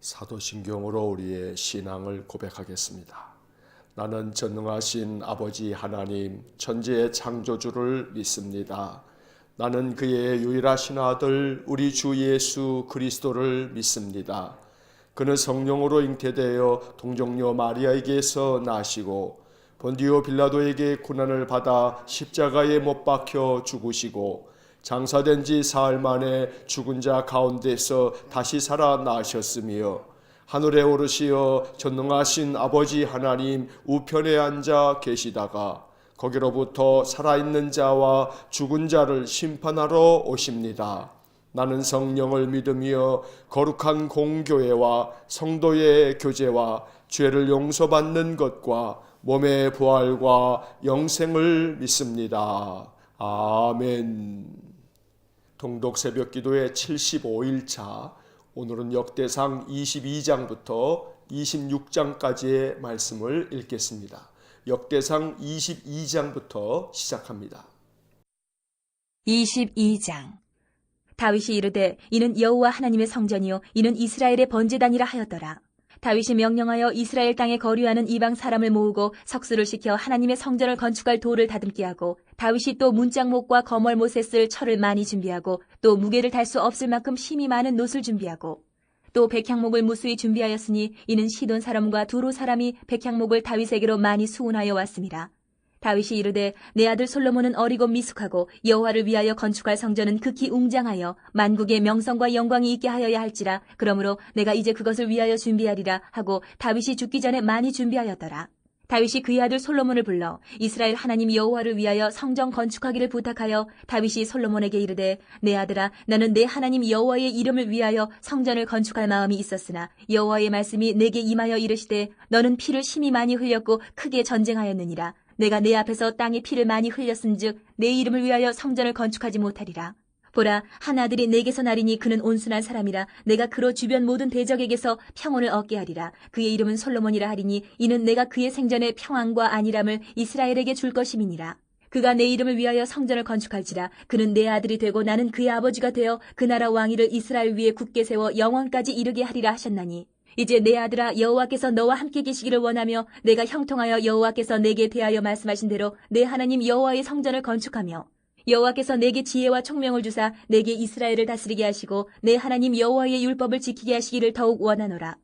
사도신경으로 우리의 신앙을 고백하겠습니다. 나는 전능하신 아버지 하나님 천지의 창조주를 믿습니다. 나는 그의 유일하신 아들 우리 주 예수 그리스도를 믿습니다. 그는 성령으로 잉태되어 동정녀 마리아에게서 나시고 본디오 빌라도에게 고난을 받아 십자가에 못 박혀 죽으시고 장사된 지 사흘 만에 죽은 자 가운데서 다시 살아나셨으며 하늘에 오르시어 전능하신 아버지 하나님 우편에 앉아 계시다가 거기로부터 살아있는 자와 죽은 자를 심판하러 오십니다. 나는 성령을 믿으며 거룩한 공교회와 성도의 교제와 죄를 용서받는 것과 몸의 부활과 영생을 믿습니다. 아멘. 동독 새벽기도의 75일차, 오늘은 역대상 22장부터 26장까지의 말씀을 읽겠습니다. 역대상 22장부터 시작합니다. 22장. 다윗이 이르되 이는 여호와 하나님의 성전이요 이는 이스라엘의 번제단이라 하였더라. 다윗이 명령하여 이스라엘 땅에 거류하는 이방 사람을 모으고 석수를 시켜 하나님의 성전을 건축할 돌을 다듬게 하고, 다윗이 또 문짝목과 거멀못에 쓸 철을 많이 준비하고, 또 무게를 달 수 없을 만큼 힘이 많은 놋을 준비하고, 또 백향목을 무수히 준비하였으니 이는 시돈 사람과 두로 사람이 백향목을 다윗에게로 많이 수운하여 왔습니다. 다윗이 이르되 내 아들 솔로몬은 어리고 미숙하고 여호와를 위하여 건축할 성전은 극히 웅장하여 만국의 명성과 영광이 있게 하여야 할지라. 그러므로 내가 이제 그것을 위하여 준비하리라 하고 다윗이 죽기 전에 많이 준비하였더라. 다윗이 그의 아들 솔로몬을 불러 이스라엘 하나님 여호와를 위하여 성전 건축하기를 부탁하여 다윗이 솔로몬에게 이르되 내 아들아, 나는 내 하나님 여호와의 이름을 위하여 성전을 건축할 마음이 있었으나 여호와의 말씀이 내게 임하여 이르시되 너는 피를 심히 많이 흘렸고 크게 전쟁하였느니라. 내가 내 앞에서 땅에 피를 많이 흘렸은즉 내 이름을 위하여 성전을 건축하지 못하리라. 보라, 한 아들이 내게서 나리니 그는 온순한 사람이라. 내가 그로 주변 모든 대적에게서 평온을 얻게 하리라. 그의 이름은 솔로몬이라 하리니 이는 내가 그의 생전에 평안과 안일함을 이스라엘에게 줄 것임이니라. 그가 내 이름을 위하여 성전을 건축할지라. 그는 내 아들이 되고 나는 그의 아버지가 되어 그 나라 왕위를 이스라엘 위에 굳게 세워 영원까지 이르게 하리라 하셨나니, 이제 내 아들아, 여호와께서 너와 함께 계시기를 원하며 내가 형통하여 여호와께서 내게 대하여 말씀하신 대로 내 하나님 여호와의 성전을 건축하며, 여호와께서 내게 지혜와 총명을 주사 내게 이스라엘을 다스리게 하시고 내 하나님 여호와의 율법을 지키게 하시기를 더욱 원하노라.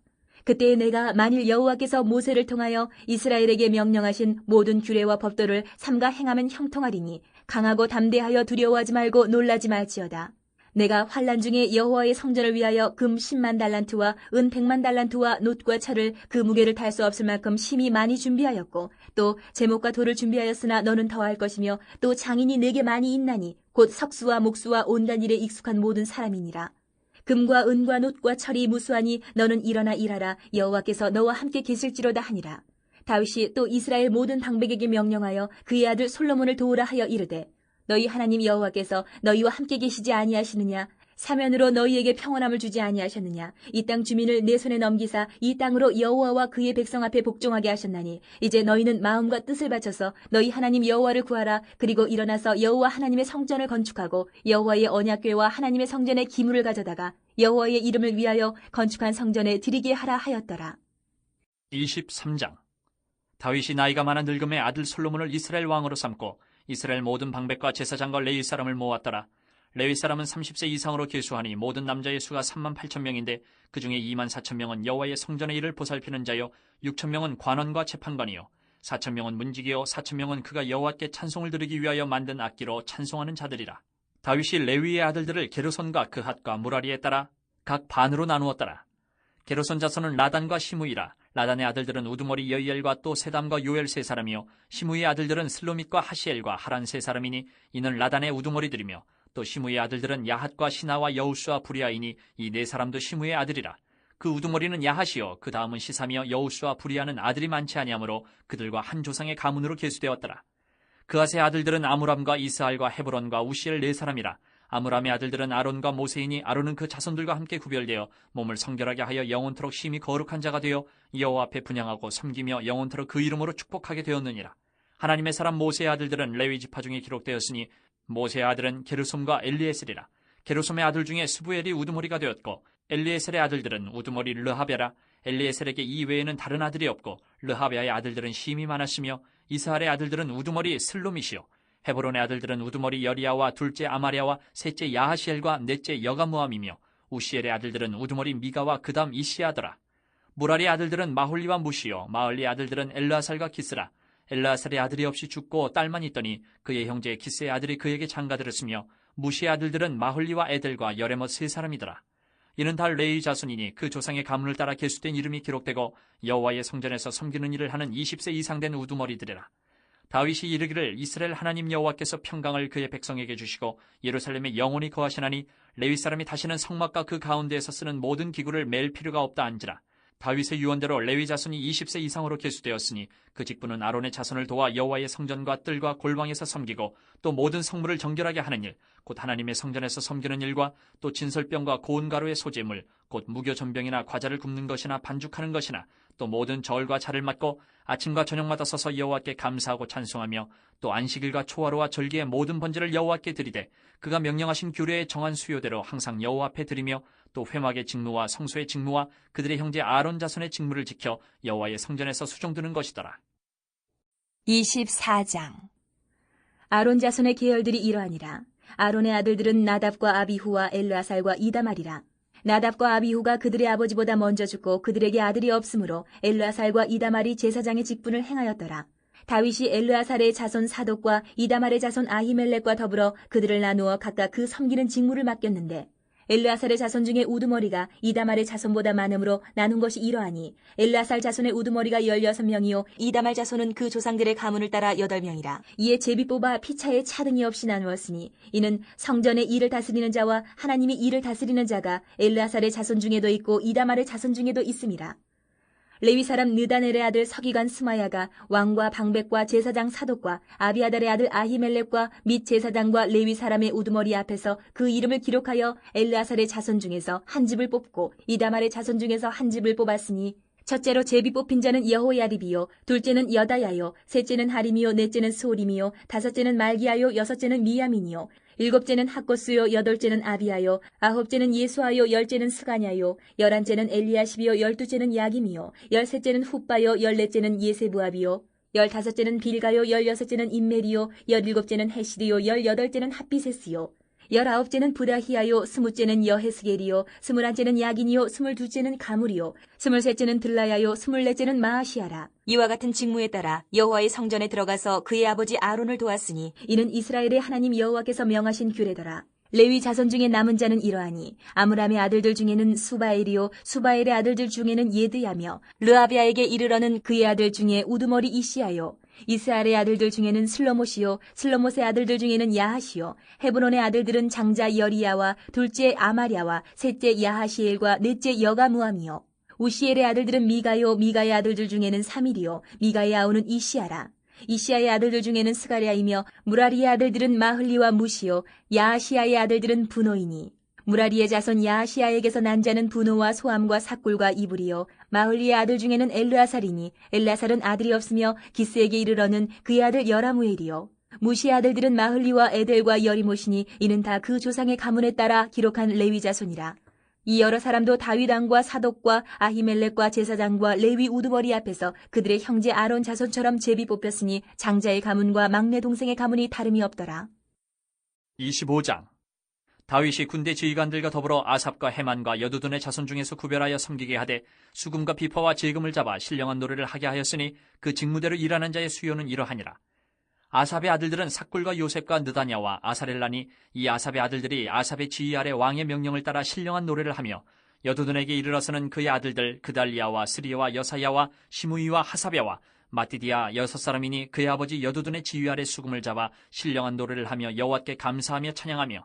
그때에 내가 만일 여호와께서 모세를 통하여 이스라엘에게 명령하신 모든 규례와 법도를 삼가 행하면 형통하리니 강하고 담대하여 두려워하지 말고 놀라지 말지어다. 내가 환난 중에 여호와의 성전을 위하여 금 10만 달란트와 은 100만 달란트와 놋과 철을 그 무게를 탈 수 없을 만큼 심히 많이 준비하였고, 또 제목과 돌을 준비하였으나 너는 더할 것이며 또 장인이 내게 많이 있나니 곧 석수와 목수와 온갖 일에 익숙한 모든 사람이니라. 금과 은과 놋과 철이 무수하니 너는 일어나 일하라. 여호와께서 너와 함께 계실지로다 하니라. 다윗이 또 이스라엘 모든 방백에게 명령하여 그의 아들 솔로몬을 도우라 하여 이르되 너희 하나님 여호와께서 너희와 함께 계시지 아니하시느냐? 사면으로 너희에게 평온함을 주지 아니하셨느냐? 이 땅 주민을 내 손에 넘기사 이 땅으로 여호와와 그의 백성 앞에 복종하게 하셨나니, 이제 너희는 마음과 뜻을 바쳐서 너희 하나님 여호와를 구하라. 그리고 일어나서 여호와 하나님의 성전을 건축하고 여호와의 언약궤와 하나님의 성전에 기물을 가져다가 여호와의 이름을 위하여 건축한 성전에 드리게 하라 하였더라. 23장. 다윗이 나이가 많아 늙음의 아들 솔로몬을 이스라엘 왕으로 삼고 이스라엘 모든 방백과 제사장과 레위 사람을 모았더라. 레위 사람은 30세 이상으로 계수하니 모든 남자의 수가 3만 8천 명인데 그 중에 2만 4천 명은 여호와의 성전의 일을 보살피는 자요, 6천 명은 관원과 재판관이요, 4천 명은 문지기요, 4천 명은 그가 여호와께 찬송을 드리기 위하여 만든 악기로 찬송하는 자들이라. 다윗이 레위의 아들들을 게르손과 그핫과 무라리에 따라 각 반으로 나누었더라. 게르손 자손은 라단과 시므이라. 라단의 아들들은 우두머리 여이엘과 또 세담과 요엘 세 사람이요, 시므이의 아들들은 슬로밋과 하시엘과 하란 세 사람이니 이는 라단의 우두머리들이며, 또 시므이의 아들들은 야핫과 시나와 여우스와 부리아이니 이 네 사람도 시므이의 아들이라. 그 우두머리는 야핫이요, 그 다음은 시삼이요, 여우스와 부리아는 아들이 많지 아니하므로 그들과 한 조상의 가문으로 계수되었더라. 그핫의 아들들은 아므람과 이스알과 헤브론과 우시엘 네 사람이라. 아므람의 아들들은 아론과 모세이니 아론은 그 자손들과 함께 구별되어 몸을 성결하게 하여 영원토록 심히 거룩한 자가 되어 여호와 앞에 분향하고 섬기며 영원토록 그 이름으로 축복하게 되었느니라. 하나님의 사람 모세의 아들들은 레위 지파 중에 기록되었으니 모세의 아들은 게르솜과 엘리에셀이라. 게르솜의 아들 중에 스부엘이 우두머리가 되었고 엘리에셀의 아들들은 우두머리 르하베라. 엘리에셀에게 이 외에는 다른 아들이 없고 르하베아의 아들들은 힘이 많았으며 이스할의 아들들은 우두머리 슬로밋이요 헤브론의 아들들은 우두머리 여리야와 둘째 아마랴와 셋째 야하시엘과 넷째 여가무함이며 우시엘의 아들들은 우두머리 미가와 그다음 이시아더라. 무랄의 아들들은 마홀리와 무시요 마을리의 아들들은 엘르아살과 기스라. 엘르아살의 아들이 없이 죽고 딸만 있더니 그의 형제 기스의 아들이 그에게 장가들었으며 무시의 아들들은 마홀리와 에델과 여레못 세 사람이더라. 이는 다 레위 자손이니 그 조상의 가문을 따라 계수된 이름이 기록되고 여호와의 성전에서 섬기는 일을 하는 20세 이상 된 우두머리들이라. 다윗이 이르기를 이스라엘 하나님 여호와께서 평강을 그의 백성에게 주시고 예루살렘에 영원히 거하시나니 레위 사람이 다시는 성막과 그 가운데에서 쓰는 모든 기구를 맬 필요가 없다 한지라. 다윗의 유언대로 레위 자손이 20세 이상으로 계수되었으니 그 직분은 아론의 자손을 도와 여호와의 성전과 뜰과 골방에서 섬기고 또 모든 성물을 정결하게 하는 일, 곧 하나님의 성전에서 섬기는 일과 또 진설병과 고운 가루의 소재물, 곧 무교 전병이나 과자를 굽는 것이나 반죽하는 것이나 또 모든 절과 자를 맡고 아침과 저녁마다 서서 여호와께 감사하고 찬송하며 또 안식일과 초하루와 절기의 모든 번제를 여호와께 드리되 그가 명령하신 규례에 정한 수요대로 항상 여호와 앞에 드리며 또 회막의 직무와 성소의 직무와 그들의 형제 아론 자손의 직무를 지켜 여호와의 성전에서 수종드는 것이더라. 24장. 아론 자손의 계열들이 이러하니라. 아론의 아들들은 나답과 아비후와 엘르아살과 이다말이라. 나답과 아비후가 그들의 아버지보다 먼저 죽고 그들에게 아들이 없으므로 엘르아살과 이다말이 제사장의 직분을 행하였더라. 다윗이 엘르아살의 자손 사독과 이다말의 자손 아히멜렉과 더불어 그들을 나누어 각각 그 섬기는 직무를 맡겼는데 엘르아살의 자손 중에 우두머리가 이다말의 자손보다 많으므로 나눈 것이 이러하니 엘르아살 자손의 우두머리가 16명이요 이다말 자손은 그 조상들의 가문을 따라 8명이라. 이에 제비 뽑아 피차에 차등이 없이 나누었으니 이는 성전의 일을 다스리는 자와 하나님이 일을 다스리는 자가 엘르아살의 자손 중에도 있고 이다말의 자손 중에도 있음이라. 레위 사람 느다넬의 아들 서기관 스마야가 왕과 방백과 제사장 사독과 아비아달의 아들 아히멜렉과 및 제사장과 레위 사람의 우두머리 앞에서 그 이름을 기록하여 엘르아살의 자손 중에서 한 집을 뽑고 이다말의 자손 중에서 한 집을 뽑았으니 첫째로 제비 뽑힌 자는 여호야립이요 둘째는 여다야요 셋째는 하림이요 넷째는 소림이요 다섯째는 말기야요 여섯째는 미야민이요 일곱째는 학고스요 여덟째는 아비야요 아홉째는 예수아요 열째는 스가냐요 열한째는 엘리야십이요 열두째는 야김이요 열셋째는 훗바요 열넷째는 예세부압이요 열다섯째는 빌가요 열여섯째는 임멜이요 열일곱째는 헤시리요 열여덟째는 핫비세스요 열아홉째는 부다히야요 스무째는 여헤스겔이요 스물한째는 야긴이요 스물두째는 가물이요 스물셋째는 들라야요 스물넷째는 마아시아라. 이와 같은 직무에 따라 여호와의 성전에 들어가서 그의 아버지 아론을 도왔으니 이는 이스라엘의 하나님 여호와께서 명하신 규례더라. 레위 자손 중에 남은 자는 이러하니 아므람의 아들들 중에는 수바엘이요 수바엘의 아들들 중에는 예드야며 르아비아에게 이르러는 그의 아들 중에 우두머리 이시야요 이스할의 아들들 중에는 슬로못이요 슬로못의 아들들 중에는 야하시요 헤브론의 아들들은 장자 여리야와 둘째 아마랴와 셋째 야하시엘과 넷째 여가무함이요 우시엘의 아들들은 미가요 미가의 아들들 중에는 사밀이요 미가의 아우는 이시야라. 이시야의 아들들 중에는 스가랴이며 무라리의 아들들은 마흘리와 무시요 야하시야의 아들들은 분노이니 무라리의 자손 야하시야에게서 난 자는 분노와 소함과 삭굴과 이불이요 마흘리의 아들 중에는 엘르아살이니 엘르아살은 아들이 없으며 기스에게 이르러는 그의 아들 여라무엘이요 무시의 아들들은 마흘리와 에델과 여리못이니 이는 다 그 조상의 가문에 따라 기록한 레위 자손이라. 이 여러 사람도 다윗 왕과 사독과 아히멜렉과 제사장과 레위 우두머리 앞에서 그들의 형제 아론 자손처럼 제비 뽑혔으니 장자의 가문과 막내 동생의 가문이 다름이 없더라. 25장. 다윗이 군대 지휘관들과 더불어 아삽과 헤만과 여두둔의 자손 중에서 구별하여 섬기게 하되 수금과 비파와 제금을 잡아 신령한 노래를 하게 하였으니 그 직무대로 일하는 자의 수요는 이러하니라. 아삽의 아들들은 삭굴과 요셉과 느다냐와 아사렐라니 이 아삽의 아들들이 아삽의 지휘 아래 왕의 명령을 따라 신령한 노래를 하며 여두둔에게 이르러서는 그의 아들들 그달리아와 스리야와 여사야와 시므이와 하사랴와 마띠디아 6사람이니 그의 아버지 여두둔의 지휘 아래 수금을 잡아 신령한 노래를 하며 여호와께 감사하며 찬양하며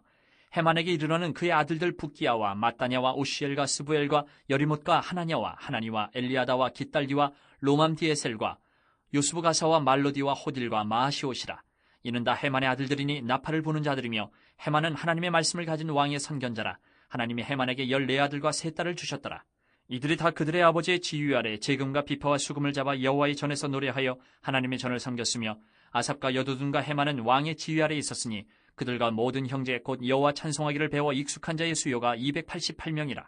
헤만에게 이르러는 그의 아들들 붓기야와 마따냐와 오시엘과 스부엘과 여리못과 하나냐와 하나니와 엘리아다와 깃달디와 로맘디에셀과 요스부가사와 말로디와 호딜과 마하시옷이라. 이는 다 헤만의 아들들이니 나팔을 부는 자들이며 헤만은 하나님의 말씀을 가진 왕의 선견자라. 하나님이 헤만에게 14아들과 3딸을 주셨더라. 이들이 다 그들의 아버지의 지휘 아래 제금과 비파와 수금을 잡아 여호와의 전에서 노래하여 하나님의 전을 섬겼으며 아삽과 여두둔과 헤만은 왕의 지휘 아래 있었으니 그들과 모든 형제 곧 여호와 찬송하기를 배워 익숙한 자의 수요가 288명이라.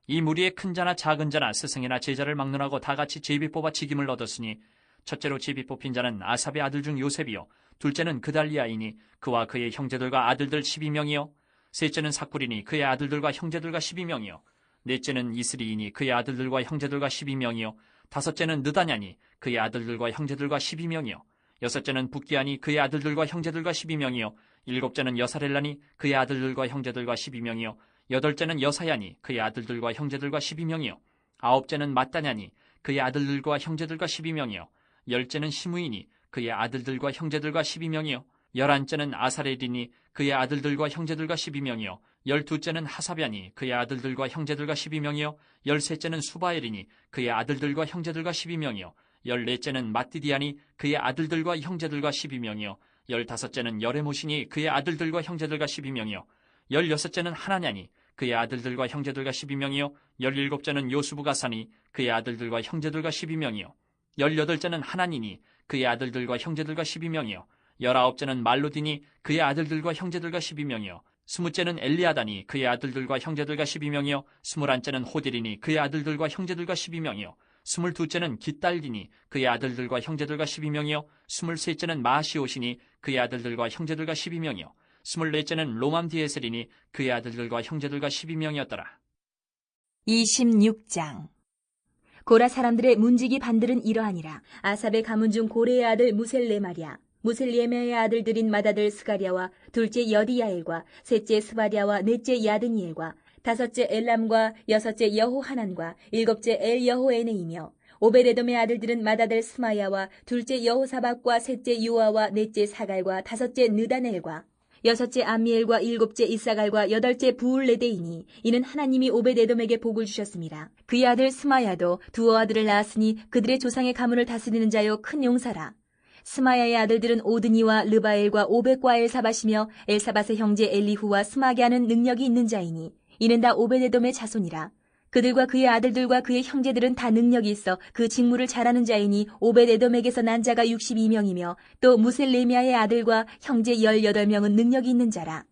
이 무리의 큰 자나 작은 자나 스승이나 제자를 막론하고 다 같이 제비 뽑아 직임을 얻었으니 첫째로 제비 뽑힌 자는 아삽의 아들 중 요셉이요 둘째는 그달리아이니 그와 그의 형제들과 아들들 12명이요 셋째는 삭구리니 그의 아들들과 형제들과 12명이요 넷째는 이스리이니 그의 아들들과 형제들과 12명이요 다섯째는 느다냐니 그의 아들들과 형제들과 12명이요 여섯째는 붓기아니 그의 아들들과 형제들과 12명이요 일곱째는 여사렐라니 그의 아들들과 형제들과 12명이요 여덟째는 여사야니 그의 아들들과 형제들과 12명이요 아홉째는 mat다냐니 그의 아들들과 형제들과 12명이요 열째는 시므이니 그의 아들들과 형제들과 12명이요 열한째는 아사렐이니 그의 아들들과 형제들과 12명이요 열두째는 하사랴니 그의 아들들과 형제들과 12명이요 열셋째는 수바엘이니 그의 아들들과 형제들과 12명이요 열넷째는 마띠디아니 그의 아들들과 형제들과 12명이요 열다섯째는 여레모시니 그의 아들들과 형제들과 12명이요 열여섯째는 하나냐니 그의 아들들과 형제들과 12명이요 열일곱째는 요수부가사니 그의 아들들과 형제들과 12명이요 열여덟째는 하나니니 그의 아들들과 형제들과 12명이요 열아홉째는 말로디니 그의 아들들과 형제들과 12명이요 스무째는 엘리아다니 그의 아들들과 형제들과 12명이요 스물한째는 호딜이니 그의 아들들과 형제들과 12명이요 스물두째는 깃달디니 그의 아들들과 형제들과 12명이요 스물셋째는 마시오시니 그의 아들들과 형제들과 12명이요 스물넷째는 로맘디에셀이니 그의 아들들과 형제들과 12명이었더라. 26장. 고라 사람들의 문지기 반들은 이러하니라. 아삽의 가문 중 고레의 아들 무셀레마랴, 무셀레메의 아들들인 맏아들 스가랴와 둘째 여디야엘과 셋째 스바랴와 넷째 야드니엘과 다섯째 엘람과 여섯째 여호하난과 일곱째 엘여호에네이며 오베데돔의 아들들은 맏아들 스마야와 둘째 여호사박과 셋째 유아와 넷째 사갈과 다섯째 느다넬과 여섯째 암미엘과 일곱째 이사갈과 여덟째 부울레데이니 이는 하나님이 오베데돔에게 복을 주셨습니다. 그의 아들 스마야도 두어 아들을 낳았으니 그들의 조상의 가문을 다스리는 자요 큰 용사라. 스마야의 아들들은 오드니와 르바엘과 오벳과 엘사밧이며 엘사밧의 형제 엘리후와 스마게하는 능력이 있는 자이니 이는 다 오베데돔의 자손이라. 그들과 그의 아들들과 그의 형제들은 다 능력이 있어 그 직무를 잘하는 자이니 오벳에돔에게서 난 자가 62명이며 또 무셀레미아의 아들과 형제 18명은 능력이 있는 자라.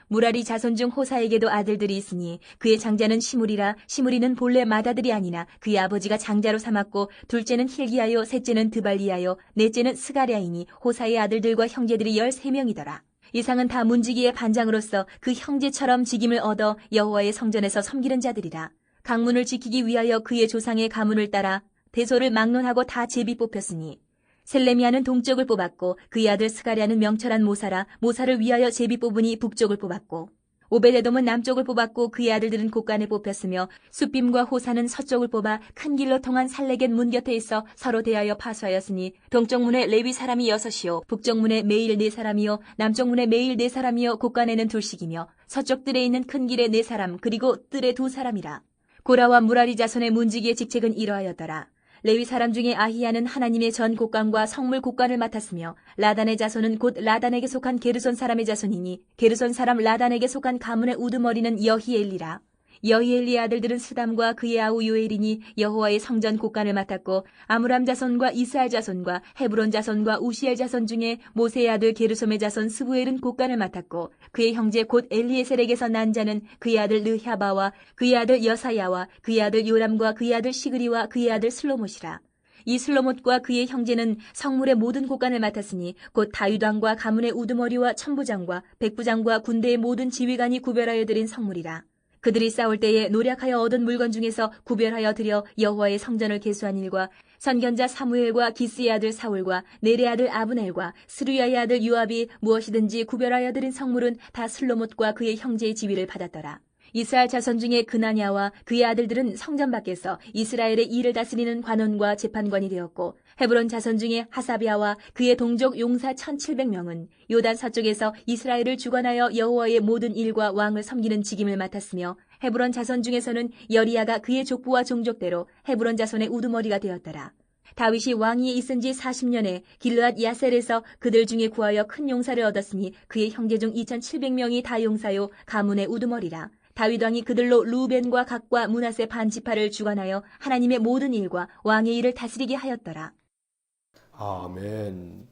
무라리 자손 중 호사에게도 아들들이 있으니 그의 장자는 시므리라. 시므리는 본래 맏아들이 아니나 그의 아버지가 장자로 삼았고 둘째는 힐기야요 셋째는 드발리야요 넷째는 스가랴이니 호사의 아들들과 형제들이 13명이더라. 이상은 다 문지기의 반장으로서 그 형제처럼 직임을 얻어 여호와의 성전에서 섬기는 자들이라. 강문을 지키기 위하여 그의 조상의 가문을 따라 대소를 막론하고 다 제비 뽑혔으니 셀레미아는 동쪽을 뽑았고 그의 아들 스가랴는 명철한 모사라. 모사를 위하여 제비 뽑으니 북쪽을 뽑았고 오베데돔은 남쪽을 뽑았고 그의 아들들은 곳간에 뽑혔으며 숫빔과 호사는 서쪽을 뽑아 큰 길로 통한 살레겐 문 곁에 있어 서로 대하여 파수하였으니 동쪽문에 레위 사람이 6이요 북쪽문에 매일 4사람이요 남쪽문에 매일 4사람이요 곳간에는 둘씩이며 서쪽 뜰에 있는 큰 길에 4사람 그리고 뜰에 2사람이라. 고라와 무라리 자손의 문지기의 직책은 이러하였더라. 레위 사람 중에 아히야는 하나님의 전 곳간과 성물 곳간을 맡았으며 라단의 자손은 곧 라단에게 속한 게르손 사람의 자손이니 게르손 사람 라단에게 속한 가문의 우두머리는 여히엘리라. 여히엘리의 아들들은 스담과 그의 아우 요엘이니 여호와의 성전 곳간을 맡았고 아므람 자손과 이스할 자손과 헤브론 자손과 우시엘 자손 중에 모세의 아들 게르솜의 자손 스부엘은 곳간을 맡았고 그의 형제 곧 엘리에셀에게서 난 자는 그의 아들 르하바와 그의 아들 여사야와 그의 아들 요람과 그의 아들 시그리와 그의 아들 슬로못이라. 이 슬로못과 그의 형제는 성물의 모든 곳간을 맡았으니 곧 다윗왕과 가문의 우두머리와 천부장과 백부장과 군대의 모든 지휘관이 구별하여 드린 성물이라. 그들이 싸울 때에 노력하여 얻은 물건 중에서 구별하여 드려 여호와의 성전을 계수한 일과 선견자 사무엘과 기스의 아들 사울과 네레의 아들 아브넬과 스루야의 아들 요압이 무엇이든지 구별하여 드린 성물은 다 슬로못과 그의 형제의 지위를 받았더라. 이스라엘 자손 중에 그나냐와 그의 아들들은 성전 밖에서 이스라엘의 일을 다스리는 관원과 재판관이 되었고 헤브론 자손 중에 하사비아와 그의 동족 용사 1700명은 요단 서쪽에서 이스라엘을 주관하여 여호와의 모든 일과 왕을 섬기는 직임을 맡았으며 헤브론 자손 중에서는 여리야가 그의 족부와 종족대로 헤브론 자손의 우두머리가 되었더라. 다윗이 왕위에 있은 지 40년에 길르앗 야셀에서 그들 중에 구하여 큰 용사를 얻었으니 그의 형제 중 2700명이 다 용사요 가문의 우두머리라. 다윗 왕이 그들로 루벤과 갓과 므낫세 반 지파를 주관하여 하나님의 모든 일과 왕의 일을 다스리게 하였더라. 아멘.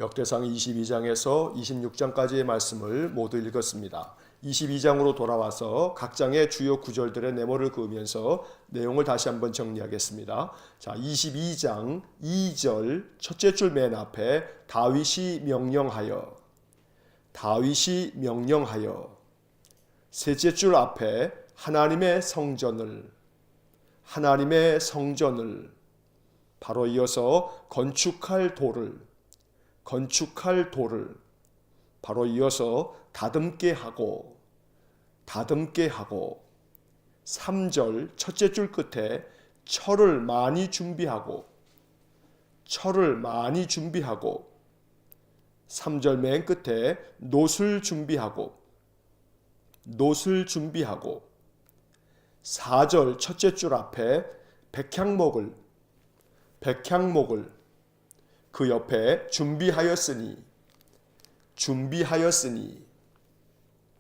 역대상 22장에서 26장까지의 말씀을 모두 읽었습니다. 22장으로 돌아와서 각 장의 주요 구절들의 네모를 그으면서 내용을 다시 한번 정리하겠습니다. 자, 22장 2절 첫째 줄 맨 앞에 다윗이 명령하여, 셋째 줄 앞에 하나님의 성전을, 바로 이어서 건축할 돌을, 바로 이어서 다듬게 하고, 3절 첫째 줄 끝에 철을 많이 준비하고, 3절 맨 끝에 놋을 준비하고, 4절 첫째 줄 앞에 백향목을, 그 옆에 준비하였으니,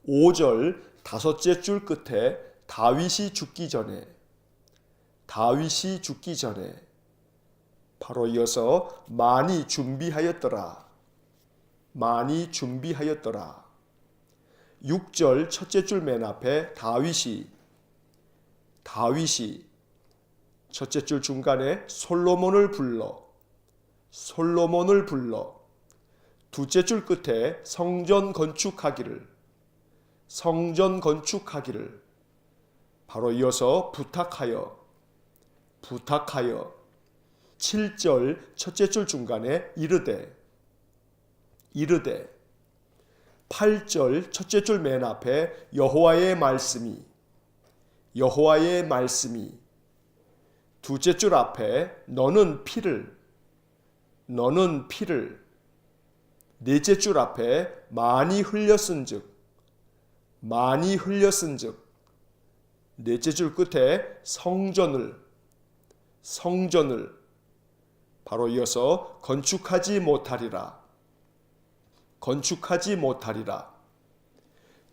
5절 다섯째 줄 끝에 다윗이 죽기 전에, 바로 이어서 많이 준비하였더라. 6절 첫째 줄 맨 앞에 다윗이 첫째 줄 중간에 솔로몬을 불러, 둘째 줄 끝에 성전 건축하기를, 바로 이어서 부탁하여, 7절 첫째 줄 중간에 이르되, 8절 첫째 줄 맨 앞에 여호와의 말씀이, 둘째 줄 앞에 너는 피를, 넷째 줄 앞에 많이 흘렸은즉, 넷째 줄 끝에 성전을, 바로 이어서 건축하지 못하리라.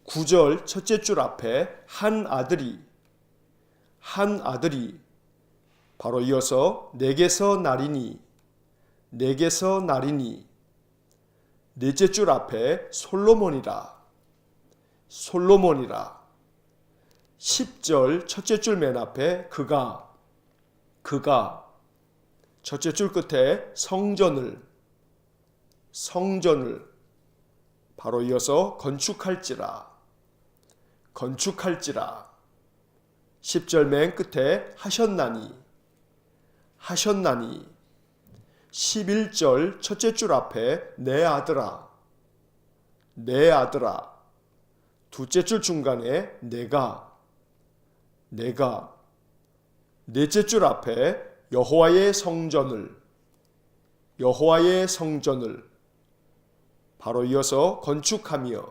9절 첫째 줄 앞에 한 아들이, 바로 이어서 내게서 나리니, 넷째 줄 앞에 솔로몬이라. 10절 첫째 줄 맨 앞에 그가, 첫째 줄 끝에 성전을, 바로 이어서 건축할지라. 10절 맨 끝에 하셨나니, 11절 첫째 줄 앞에 내 아들아, 둘째 줄 중간에 내가, 넷째 줄 앞에 여호와의 성전을, 바로 이어서 건축하며,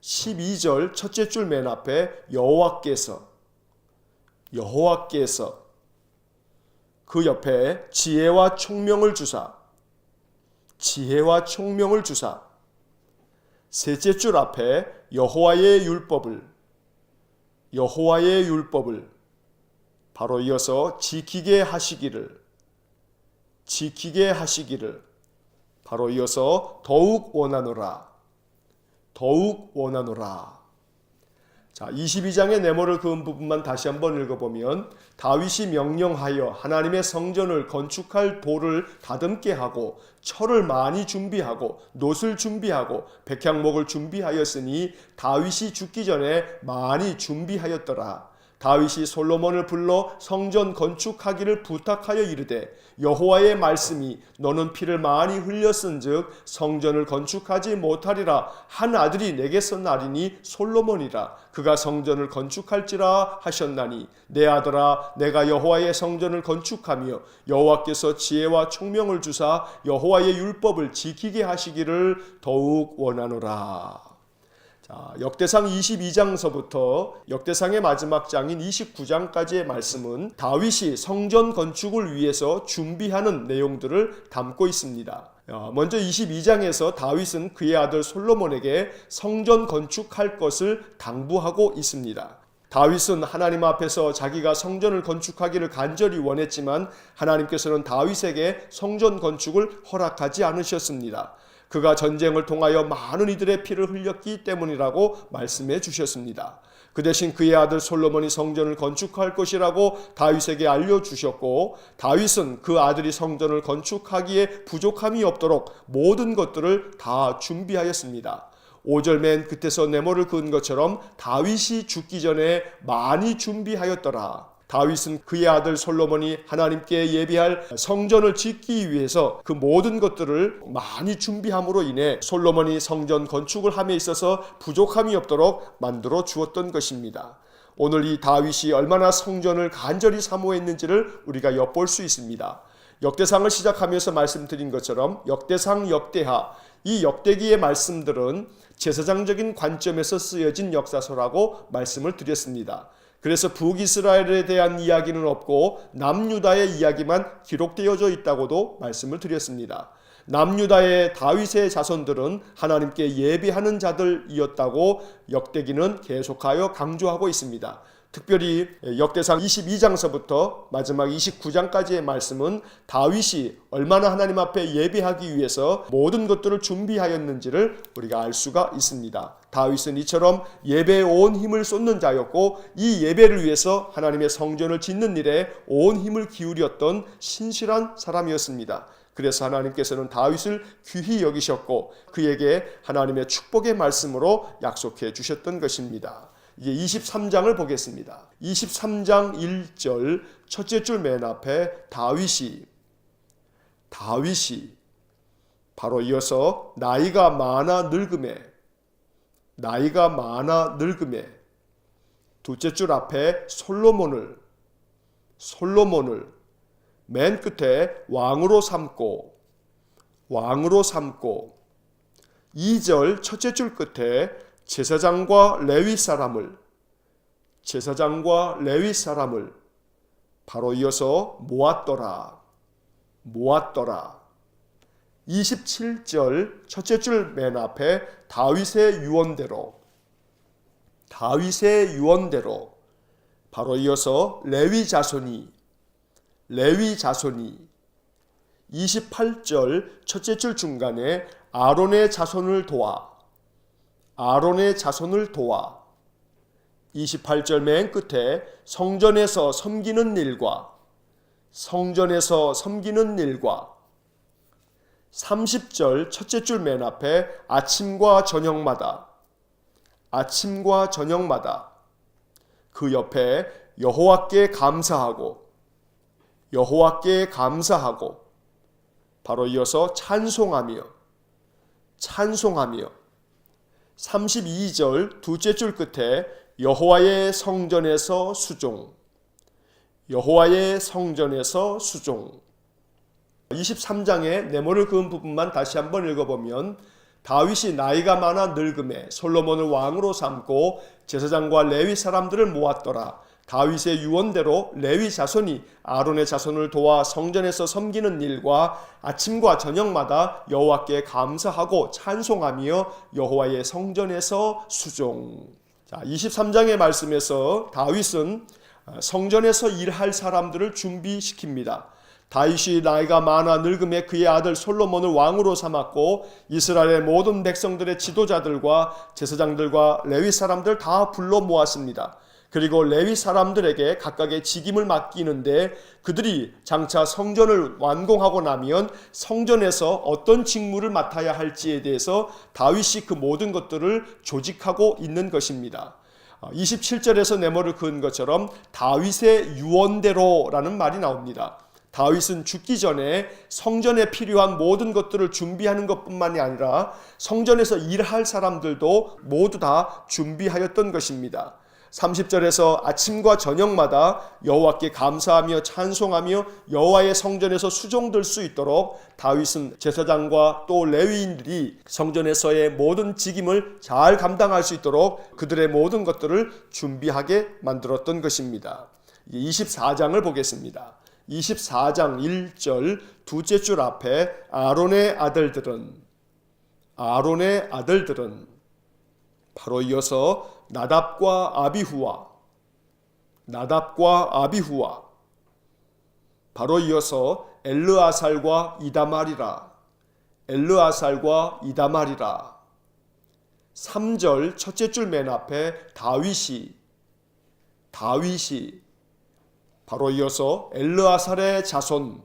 12절 첫째 줄 맨 앞에 여호와께서, 그 옆에 지혜와 총명을 주사, 셋째 줄 앞에 여호와의 율법을, 바로 이어서 지키게 하시기를, 바로 이어서 더욱 원하노라. 자, 22장의 네모를 그은 부분만 다시 한번 읽어보면 다윗이 명령하여 하나님의 성전을 건축할 돌을 다듬게 하고 철을 많이 준비하고 놋을 준비하고 백향목을 준비하였으니 다윗이 죽기 전에 많이 준비하였더라. 다윗이 솔로몬을 불러 성전 건축하기를 부탁하여 이르되 여호와의 말씀이 너는 피를 많이 흘렸은즉 성전을 건축하지 못하리라. 한 아들이 내게서 나리니 솔로몬이라. 그가 성전을 건축할지라 하셨나니 내 아들아 내가 여호와의 성전을 건축하며 여호와께서 지혜와 총명을 주사 여호와의 율법을 지키게 하시기를 더욱 원하노라. 자, 역대상 22장서부터 역대상의 마지막 장인 29장까지의 말씀은 다윗이 성전 건축을 위해서 준비하는 내용들을 담고 있습니다. 먼저 22장에서 다윗은 그의 아들 솔로몬에게 성전 건축할 것을 당부하고 있습니다. 다윗은 하나님 앞에서 자기가 성전을 건축하기를 간절히 원했지만 하나님께서는 다윗에게 성전 건축을 허락하지 않으셨습니다. 그가 전쟁을 통하여 많은 이들의 피를 흘렸기 때문이라고 말씀해 주셨습니다. 그 대신 그의 아들 솔로몬이 성전을 건축할 것이라고 다윗에게 알려주셨고, 다윗은 그 아들이 성전을 건축하기에 부족함이 없도록 모든 것들을 다 준비하였습니다. 5절 맨 끝에서 네모를 그은 것처럼 다윗이 죽기 전에 많이 준비하였더라. 다윗은 그의 아들 솔로몬이 하나님께 예비할 성전을 짓기 위해서 그 모든 것들을 많이 준비함으로 인해 솔로몬이 성전 건축을 함에 있어서 부족함이 없도록 만들어 주었던 것입니다. 오늘 이 다윗이 얼마나 성전을 간절히 사모했는지를 우리가 엿볼 수 있습니다. 역대상을 시작하면서 말씀드린 것처럼 역대상, 역대하, 이 역대기의 말씀들은 제사장적인 관점에서 쓰여진 역사서라고 말씀을 드렸습니다. 그래서 북이스라엘에 대한 이야기는 없고 남유다의 이야기만 기록되어져 있다고도 말씀을 드렸습니다. 남유다의 다윗의 자손들은 하나님께 예비하는 자들이었다고 역대기는 계속하여 강조하고 있습니다. 특별히 역대상 22장서부터 마지막 29장까지의 말씀은 다윗이 얼마나 하나님 앞에 예배하기 위해서 모든 것들을 준비하였는지를 우리가 알 수가 있습니다. 다윗은 이처럼 예배에 온 힘을 쏟는 자였고, 이 예배를 위해서 하나님의 성전을 짓는 일에 온 힘을 기울였던 신실한 사람이었습니다. 그래서 하나님께서는 다윗을 귀히 여기셨고 그에게 하나님의 축복의 말씀으로 약속해 주셨던 것입니다. 이제 23장을 보겠습니다. 23장 1절 첫째 줄 맨 앞에 다윗이 바로 이어서 나이가 많아 늙음에 둘째 줄 앞에 솔로몬을 맨 끝에 왕으로 삼고 2절 첫째 줄 끝에 제사장과 레위 사람을 바로 이어서 모았더라. 27절 첫째 줄 맨 앞에 다윗의 유언대로 바로 이어서 레위 자손이 28절 첫째 줄 중간에 아론의 자손을 도와 28절 맨 끝에 성전에서 섬기는 일과 30절 첫째 줄 맨 앞에 아침과 저녁마다 그 옆에 여호와께 감사하고 바로 이어서 찬송하며 32절 둘째 줄 끝에 여호와의 성전에서 수종 23장의 네모를 그은 부분만 다시 한번 읽어보면 다윗이 나이가 많아 늙음에 솔로몬을 왕으로 삼고 제사장과 레위 사람들을 모았더라. 다윗의 유언대로 레위 자손이 아론의 자손을 도와 성전에서 섬기는 일과 아침과 저녁마다 여호와께 감사하고 찬송하며 여호와의 성전에서 수종. 자, 23장의 말씀에서 다윗은 성전에서 일할 사람들을 준비시킵니다. 다윗이 나이가 많아 늙음에 그의 아들 솔로몬을 왕으로 삼았고 이스라엘의 모든 백성들의 지도자들과 제사장들과 레위 사람들 다 불러 모았습니다. 그리고 레위 사람들에게 각각의 직임을 맡기는데 그들이 장차 성전을 완공하고 나면 성전에서 어떤 직무를 맡아야 할지에 대해서 다윗이 그 모든 것들을 조직하고 있는 것입니다. 27절에서 네모를 그은 것처럼 다윗의 유언대로라는 말이 나옵니다. 다윗은 죽기 전에 성전에 필요한 모든 것들을 준비하는 것뿐만이 아니라 성전에서 일할 사람들도 모두 다 준비하였던 것입니다. 30절에서 아침과 저녁마다 여호와께 감사하며 찬송하며 여호와의 성전에서 수종될 수 있도록 다윗은 제사장과 또 레위인들이 성전에서의 모든 직임을 잘 감당할 수 있도록 그들의 모든 것들을 준비하게 만들었던 것입니다. 24장을 보겠습니다. 24장 1절 두째 줄 앞에 아론의 아들들은 바로 이어서 나답과 아비후와 바로 이어서 엘르아살과 이다말이라 엘르아살과 이다말이라. 3절 첫째 줄 맨 앞에 다윗이 바로 이어서 엘르아살의 자손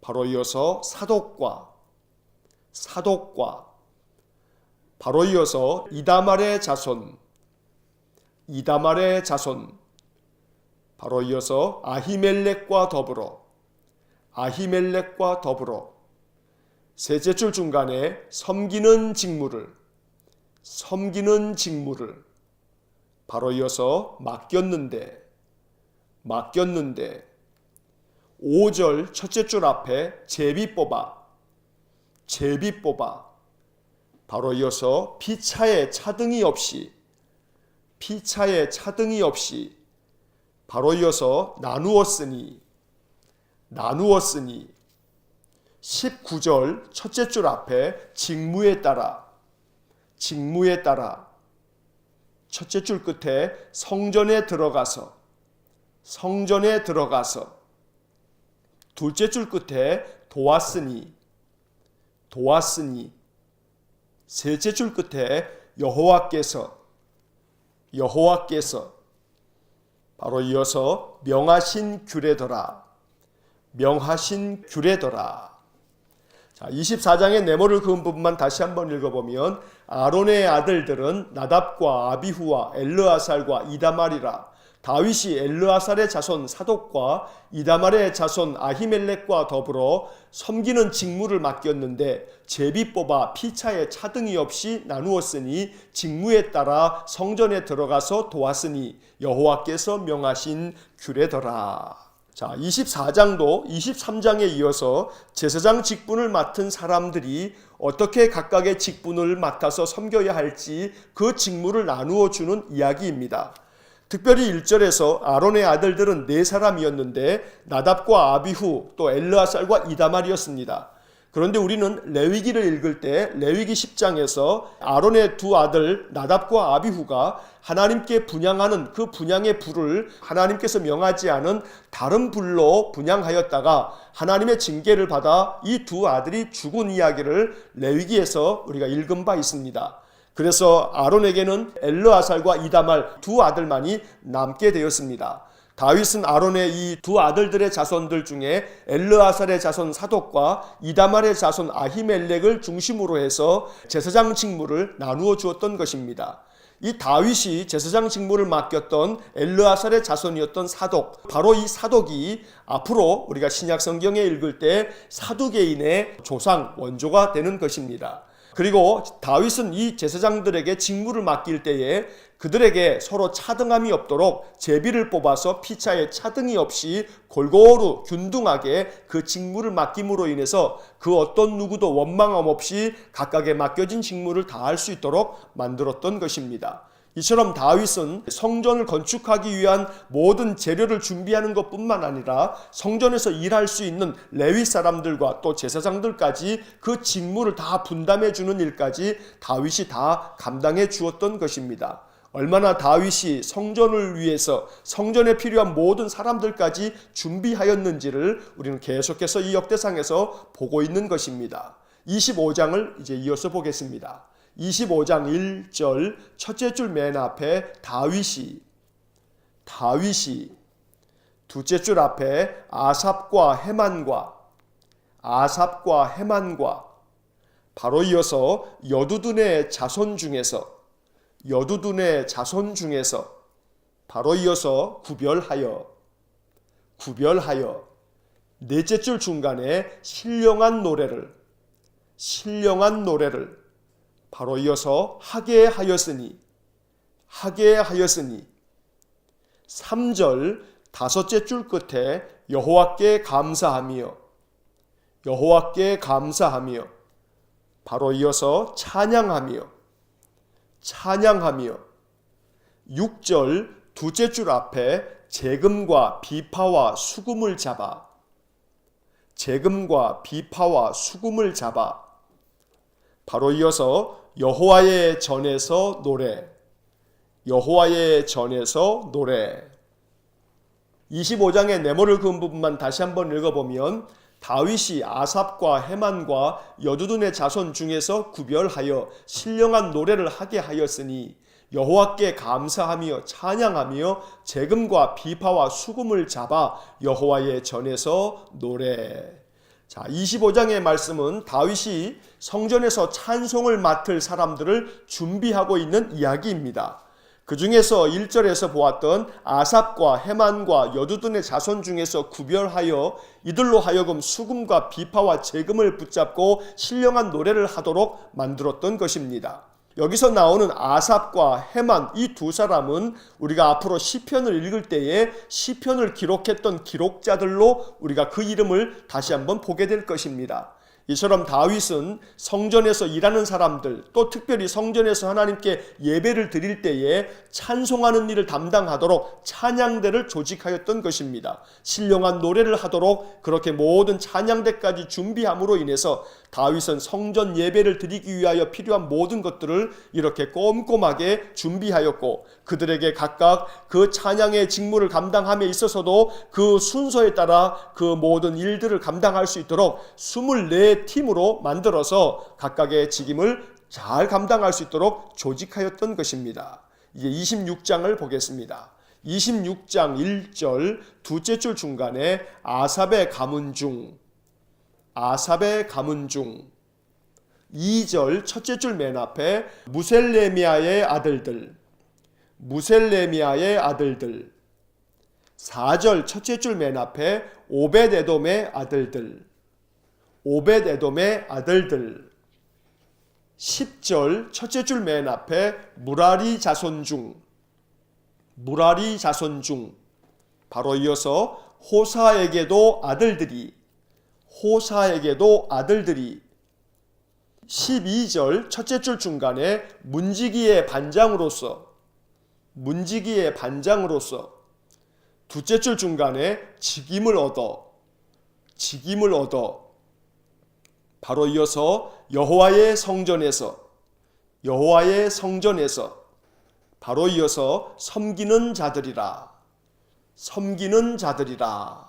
바로 이어서 사독과 바로 이어서 이다말의 자손 바로 이어서 아히멜렉과 더불어 셋째 줄 중간에 섬기는 직무를 바로 이어서 맡겼는데 5절 첫째 줄 앞에 제비 뽑아 바로 이어서 피차에 차등이 없이 바로 이어서 나누었으니 19절 첫째 줄 앞에 직무에 따라 첫째 줄 끝에 성전에 들어가서 둘째 줄 끝에 도왔으니 셋째 줄 끝에 여호와께서 바로 이어서 명하신 규례더라. 자, 24장의 네모를 그은 부분만 다시 한번 읽어보면 아론의 아들들은 나답과 아비후와 엘르아살과 이다말이라. 다윗이 엘르아살의 자손 사독과 이다말의 자손 아히멜렉과 더불어 섬기는 직무를 맡겼는데 제비 뽑아 피차에 차등이 없이 나누었으니 직무에 따라 성전에 들어가서 도왔으니 여호와께서 명하신 규례더라. 자, 24장도 23장에 이어서 제사장 직분을 맡은 사람들이 어떻게 각각의 직분을 맡아서 섬겨야 할지 그 직무를 나누어 주는 이야기입니다. 특별히 1절에서 아론의 아들들은 4사람이었는데 나답과 아비후 또 엘르아살과 이다말이었습니다. 그런데 우리는 레위기를 읽을 때 레위기 10장에서 아론의 두 아들 나답과 아비후가 하나님께 분향하는 그 분향의 불을 하나님께서 명하지 않은 다른 불로 분향하였다가 하나님의 징계를 받아 이 두 아들이 죽은 이야기를 레위기에서 우리가 읽은 바 있습니다. 그래서 아론에게는 엘르아살과 이다말 두 아들만이 남게 되었습니다. 다윗은 아론의 이 두 아들들의 자손들 중에 엘르아살의 자손 사독과 이다말의 자손 아히멜렉을 중심으로 해서 제사장 직무를 나누어 주었던 것입니다. 이 다윗이 제사장 직무를 맡겼던 엘르아살의 자손이었던 사독, 바로 이 사독이 앞으로 우리가 신약 성경에 읽을 때 사두개인의 조상, 원조가 되는 것입니다. 그리고 다윗은 이 제사장들에게 직무를 맡길 때에 그들에게 서로 차등함이 없도록 제비를 뽑아서 피차에 차등이 없이 골고루 균등하게 그 직무를 맡김으로 인해서 그 어떤 누구도 원망함 없이 각각의 맡겨진 직무를 다할 수 있도록 만들었던 것입니다. 이처럼 다윗은 성전을 건축하기 위한 모든 재료를 준비하는 것뿐만 아니라 성전에서 일할 수 있는 레위 사람들과 또 제사장들까지 그 직무를 다 분담해 주는 일까지 다윗이 다 감당해 주었던 것입니다. 얼마나 다윗이 성전을 위해서 성전에 필요한 모든 사람들까지 준비하였는지를 우리는 계속해서 이 역대상에서 보고 있는 것입니다. 25장을 이제 이어서 보겠습니다. 25장 1절 첫째 줄 맨 앞에 다윗이 둘째 줄 앞에 아삽과 헤만과 바로 이어서 여두둔의 자손 중에서 바로 이어서 구별하여 넷째 줄 중간에 신령한 노래를 바로 이어서 하게 하였으니 3절 다섯째 줄 끝에 여호와께 감사하며 바로 이어서 찬양하며 6절 두째 줄 앞에 재금과 비파와 수금을 잡아 바로 이어서 여호와의 전에서 노래 25장의 네모를 그은 부분만 다시 한번 읽어보면 다윗이 아삽과 헤만과 여두둔의 자손 중에서 구별하여 신령한 노래를 하게 하였으니 여호와께 감사하며 찬양하며 재금과 비파와 수금을 잡아 여호와의 전에서 노래. 자, 25장의 말씀은 다윗이 성전에서 찬송을 맡을 사람들을 준비하고 있는 이야기입니다. 그 중에서 1절에서 보았던 아삽과 헤만과 여두둔의 자손 중에서 구별하여 이들로 하여금 수금과 비파와 재금을 붙잡고 신령한 노래를 하도록 만들었던 것입니다. 여기서 나오는 아삽과 헤만 이 두 사람은 우리가 앞으로 시편을 읽을 때에 시편을 기록했던 기록자들로 우리가 그 이름을 다시 한번 보게 될 것입니다. 이처럼 다윗은 성전에서 일하는 사람들, 또 특별히 성전에서 하나님께 예배를 드릴 때에 찬송하는 일을 담당하도록 찬양대를 조직하였던 것입니다. 신령한 노래를 하도록 그렇게 모든 찬양대까지 준비함으로 인해서 다윗은 성전 예배를 드리기 위하여 필요한 모든 것들을 이렇게 꼼꼼하게 준비하였고, 그들에게 각각 그 찬양의 직무를 감당함에 있어서도 그 순서에 따라 그 모든 일들을 감당할 수 있도록 24팀으로 만들어서 각각의 직임을 잘 감당할 수 있도록 조직하였던 것입니다. 이제 26장을 보겠습니다. 26장 1절 두째 줄 중간에 아삽의 가문 중, 아삽의 가문 중. 2절 첫째 줄 맨 앞에 무셀레미아의 아들들, 무셀레미아의 아들들. 4절 첫째 줄 맨 앞에 오벳에돔의 아들들, 오벳에돔의 아들들. 10절 첫째 줄 맨 앞에 무라리 자손 중, 무라리 자손 중. 바로 이어서 호사에게도 아들들이, 호사에게도 아들들이. 12절 첫째 줄 중간에 문지기의 반장으로서, 문지기의 반장으로서. 두째 줄 중간에 직임을 얻어, 직임을 얻어. 바로 이어서 여호와의 성전에서, 여호와의 성전에서. 바로 이어서 섬기는 자들이라, 섬기는 자들이라.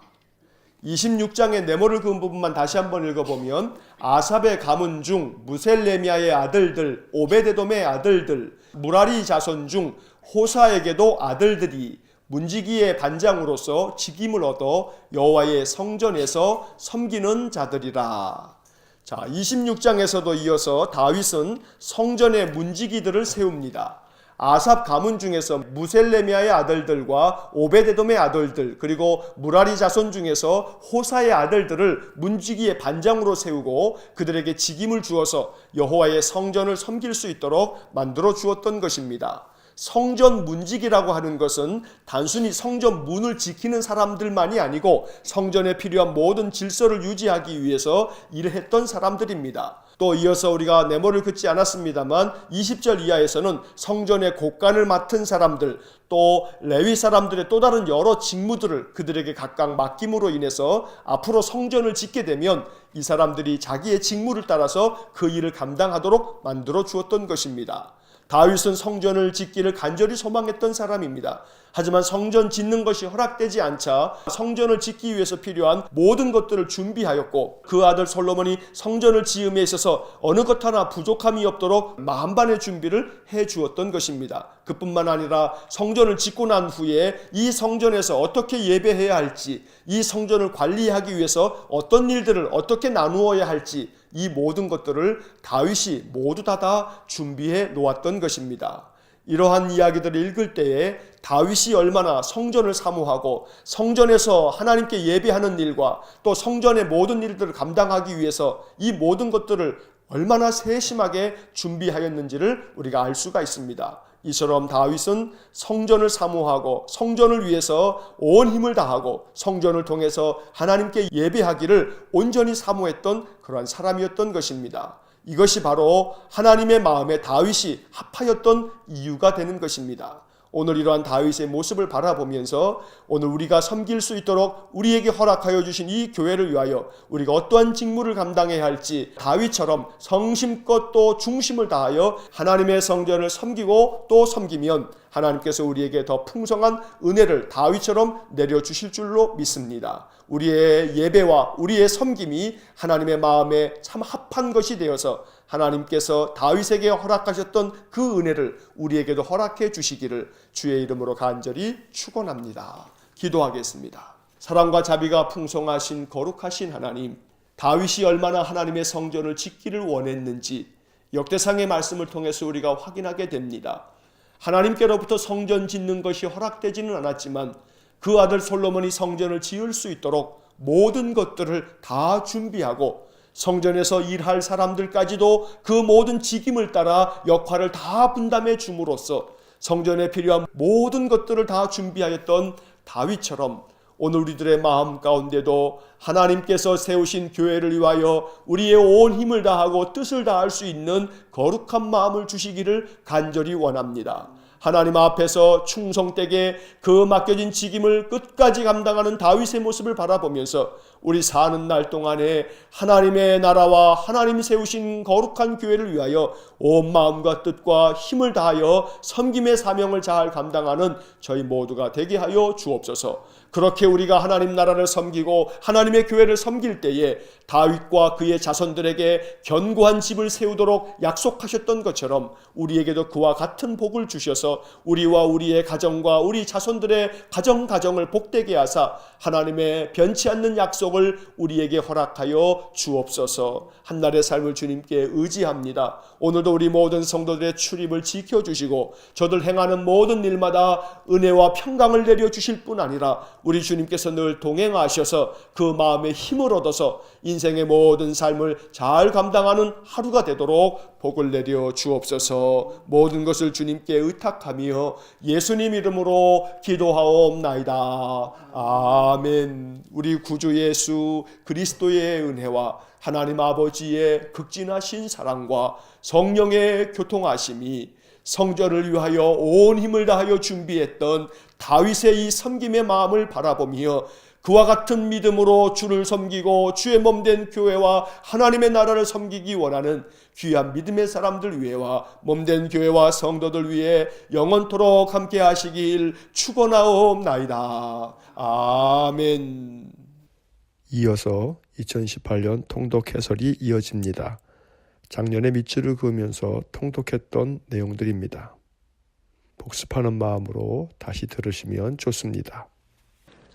26장의 네모를 그은 부분만 다시 한번 읽어보면 아삽의 가문 중 무셀레미아의 아들들, 오벳에돔의 아들들, 무라리 자손 중 호사에게도 아들들이 문지기의 반장으로서 직임을 얻어 여호와의 성전에서 섬기는 자들이라. 자, 26장에서도 이어서 다윗은 성전의 문지기들을 세웁니다. 아삽 가문 중에서 무셀레미아의 아들들과 오벳에돔의 아들들, 그리고 무라리 자손 중에서 호사의 아들들을 문지기의 반장으로 세우고 그들에게 직임을 주어서 여호와의 성전을 섬길 수 있도록 만들어 주었던 것입니다. 성전 문지기라고 하는 것은 단순히 성전 문을 지키는 사람들만이 아니고 성전에 필요한 모든 질서를 유지하기 위해서 일을 했던 사람들입니다. 또 이어서 우리가 네모를 긋지 않았습니다만 20절 이하에서는 성전의 곡간을 맡은 사람들, 또 레위 사람들의 또 다른 여러 직무들을 그들에게 각각 맡김으로 인해서 앞으로 성전을 짓게 되면 이 사람들이 자기의 직무를 따라서 그 일을 감당하도록 만들어 주었던 것입니다. 다윗은 성전을 짓기를 간절히 소망했던 사람입니다. 하지만 성전 짓는 것이 허락되지 않자 성전을 짓기 위해서 필요한 모든 것들을 준비하였고, 그 아들 솔로몬이 성전을 지음에 있어서 어느 것 하나 부족함이 없도록 만반의 준비를 해 주었던 것입니다. 그뿐만 아니라 성전을 짓고 난 후에 이 성전에서 어떻게 예배해야 할지, 이 성전을 관리하기 위해서 어떤 일들을 어떻게 나누어야 할지, 이 모든 것들을 다윗이 모두 다 준비해 놓았던 것입니다. 이러한 이야기들을 읽을 때에 다윗이 얼마나 성전을 사모하고 성전에서 하나님께 예배하는 일과 또 성전의 모든 일들을 감당하기 위해서 이 모든 것들을 얼마나 세심하게 준비하였는지를 우리가 알 수가 있습니다. 이처럼 다윗은 성전을 사모하고 성전을 위해서 온 힘을 다하고 성전을 통해서 하나님께 예배하기를 온전히 사모했던 그러한 사람이었던 것입니다. 이것이 바로 하나님의 마음에 다윗이 합하였던 이유가 되는 것입니다. 오늘 이러한 다윗의 모습을 바라보면서 오늘 우리가 섬길 수 있도록 우리에게 허락하여 주신 이 교회를 위하여 우리가 어떠한 직무를 감당해야 할지 다윗처럼 성심껏 또 중심을 다하여 하나님의 성전을 섬기고 또 섬기면 하나님께서 우리에게 더 풍성한 은혜를 다윗처럼 내려주실 줄로 믿습니다. 우리의 예배와 우리의 섬김이 하나님의 마음에 참 합한 것이 되어서 하나님께서 다윗에게 허락하셨던 그 은혜를 우리에게도 허락해 주시기를 주의 이름으로 간절히 축원합니다. 기도하겠습니다. 사랑과 자비가 풍성하신 거룩하신 하나님, 다윗이 얼마나 하나님의 성전을 짓기를 원했는지 역대상의 말씀을 통해서 우리가 확인하게 됩니다. 하나님께로부터 성전 짓는 것이 허락되지는 않았지만 그 아들 솔로몬이 성전을 지을 수 있도록 모든 것들을 다 준비하고 성전에서 일할 사람들까지도 그 모든 직임을 따라 역할을 다 분담해 줌으로써 성전에 필요한 모든 것들을 다 준비하였던 다윗처럼 오늘 우리들의 마음 가운데도 하나님께서 세우신 교회를 위하여 우리의 온 힘을 다하고 뜻을 다할 수 있는 거룩한 마음을 주시기를 간절히 원합니다. 하나님 앞에서 충성되게 그 맡겨진 직임을 끝까지 감당하는 다윗의 모습을 바라보면서 우리 사는 날 동안에 하나님의 나라와 하나님 세우신 거룩한 교회를 위하여 온 마음과 뜻과 힘을 다하여 섬김의 사명을 잘 감당하는 저희 모두가 되게 하여 주옵소서. 그렇게 우리가 하나님 나라를 섬기고 하나님의 교회를 섬길 때에 다윗과 그의 자손들에게 견고한 집을 세우도록 약속하셨던 것처럼 우리에게도 그와 같은 복을 주셔서 우리와 우리의 가정과 우리 자손들의 가정을 복되게 하사 하나님의 변치 않는 약속을 우리에게 허락하여 주옵소서. 한날의 삶을 주님께 의지합니다. 오늘도 우리 모든 성도들의 출입을 지켜주시고 저들 행하는 모든 일마다 은혜와 평강을 내려주실 뿐 아니라 우리 주님께서 늘 동행하셔서 그 마음에 힘을 얻어서 인생의 모든 삶을 잘 감당하는 하루가 되도록 복을 내려 주옵소서. 모든 것을 주님께 의탁하며 예수님 이름으로 기도하옵나이다. 아멘. 우리 구주 예수 그리스도의 은혜와 하나님 아버지의 극진하신 사랑과 성령의 교통하심이 성전을 위하여 온 힘을 다하여 준비했던 다윗의 이 섬김의 마음을 바라보며 그와 같은 믿음으로 주를 섬기고 주의 몸된 교회와 하나님의 나라를 섬기기 원하는 귀한 믿음의 사람들 위해와 몸된 교회와 성도들 위해 영원토록 함께 하시길 축원하옵나이다. 아멘. 이어서 2018년 통독 해설이 이어집니다. 작년에 밑줄을 그으면서 통독했던 내용들입니다. 복습하는 마음으로 다시 들으시면 좋습니다.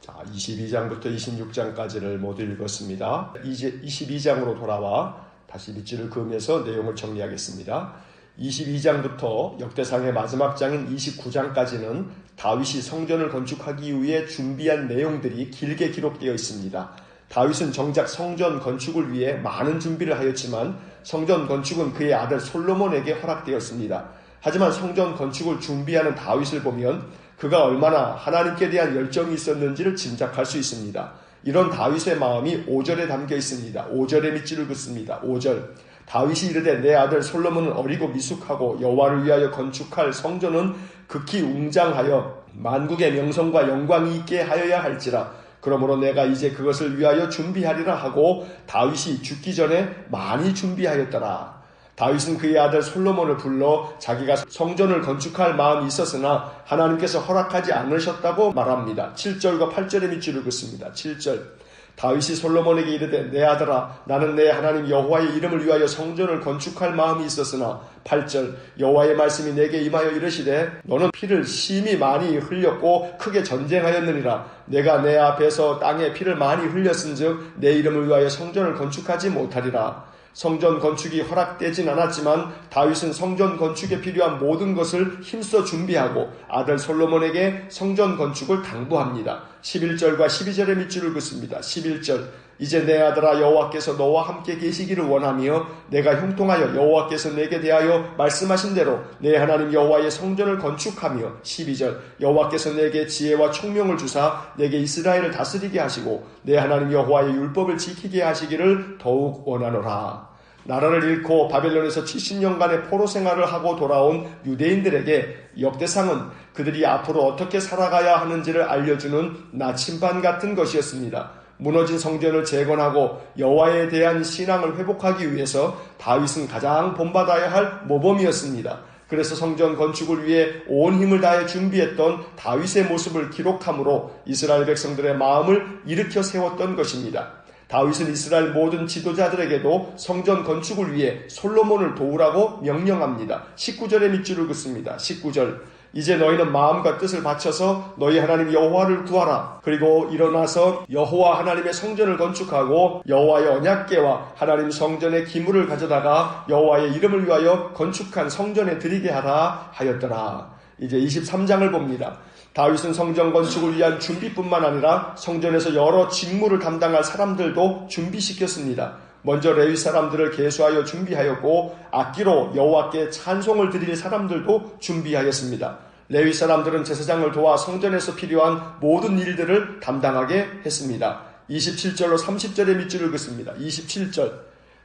자, 22장부터 26장까지를 모두 읽었습니다. 이제 22장으로 돌아와 다시 밑줄을 그으면서 내용을 정리하겠습니다. 22장부터 역대상의 마지막 장인 29장까지는 다윗이 성전을 건축하기 위해 준비한 내용들이 길게 기록되어 있습니다. 다윗은 정작 성전 건축을 위해 많은 준비를 하였지만 성전 건축은 그의 아들 솔로몬에게 허락되었습니다. 하지만 성전 건축을 준비하는 다윗을 보면 그가 얼마나 하나님께 대한 열정이 있었는지를 짐작할 수 있습니다. 이런 다윗의 마음이 5절에 담겨 있습니다. 5절에 밑줄을 긋습니다. 5절. 다윗이 이르되 내 아들 솔로몬은 어리고 미숙하고 여호와를 위하여 건축할 성전은 극히 웅장하여 만국의 명성과 영광이 있게 하여야 할지라. 그러므로 내가 이제 그것을 위하여 준비하리라 하고 다윗이 죽기 전에 많이 준비하였더라. 다윗은 그의 아들 솔로몬을 불러 자기가 성전을 건축할 마음이 있었으나 하나님께서 허락하지 않으셨다고 말합니다. 7절과 8절의 밑줄을 긋습니다. 7절. 다윗이 솔로몬에게 이르되 내 아들아 나는 내 하나님 여호와의 이름을 위하여 성전을 건축할 마음이 있었으나 8절 여호와의 말씀이 내게 임하여 이르시되 너는 피를 심히 많이 흘렸고 크게 전쟁하였느니라. 내가 내 앞에서 땅에 피를 많이 흘렸은즉 내 이름을 위하여 성전을 건축하지 못하리라. 성전 건축이 허락되진 않았지만 다윗은 성전 건축에 필요한 모든 것을 힘써 준비하고 아들 솔로몬에게 성전 건축을 당부합니다. 11절과 12절의 밑줄을 긋습니다. 11절 이제 내 아들아 여호와께서 너와 함께 계시기를 원하며 내가 형통하여 여호와께서 내게 대하여 말씀하신 대로 내 하나님 여호와의 성전을 건축하며 12절 여호와께서 내게 지혜와 총명을 주사 내게 이스라엘을 다스리게 하시고 내 하나님 여호와의 율법을 지키게 하시기를 더욱 원하노라. 나라를 잃고 바벨론에서 70년간의 포로 생활을 하고 돌아온 유대인들에게 역대상은 그들이 앞으로 어떻게 살아가야 하는지를 알려주는 나침반 같은 것이었습니다. 무너진 성전을 재건하고 여호와에 대한 신앙을 회복하기 위해서 다윗은 가장 본받아야 할 모범이었습니다. 그래서 성전 건축을 위해 온 힘을 다해 준비했던 다윗의 모습을 기록함으로 이스라엘 백성들의 마음을 일으켜 세웠던 것입니다. 다윗은 이스라엘 모든 지도자들에게도 성전 건축을 위해 솔로몬을 도우라고 명령합니다. 19절에 밑줄을 긋습니다. 19절, 이제 너희는 마음과 뜻을 바쳐서 너희 하나님 여호와를 구하라. 그리고 일어나서 여호와 하나님의 성전을 건축하고 여호와의 언약궤와 하나님 성전의 기물을 가져다가 여호와의 이름을 위하여 건축한 성전에 드리게 하라 하였더라. 이제 23장을 봅니다. 다윗은 성전 건축을 위한 준비뿐만 아니라 성전에서 여러 직무를 담당할 사람들도 준비시켰습니다. 먼저 레위 사람들을 계수하여 준비하였고 악기로 여호와께 찬송을 드릴 사람들도 준비하였습니다. 레위 사람들은 제사장을 도와 성전에서 필요한 모든 일들을 담당하게 했습니다. 27절로 30절의 밑줄을 긋습니다. 27절,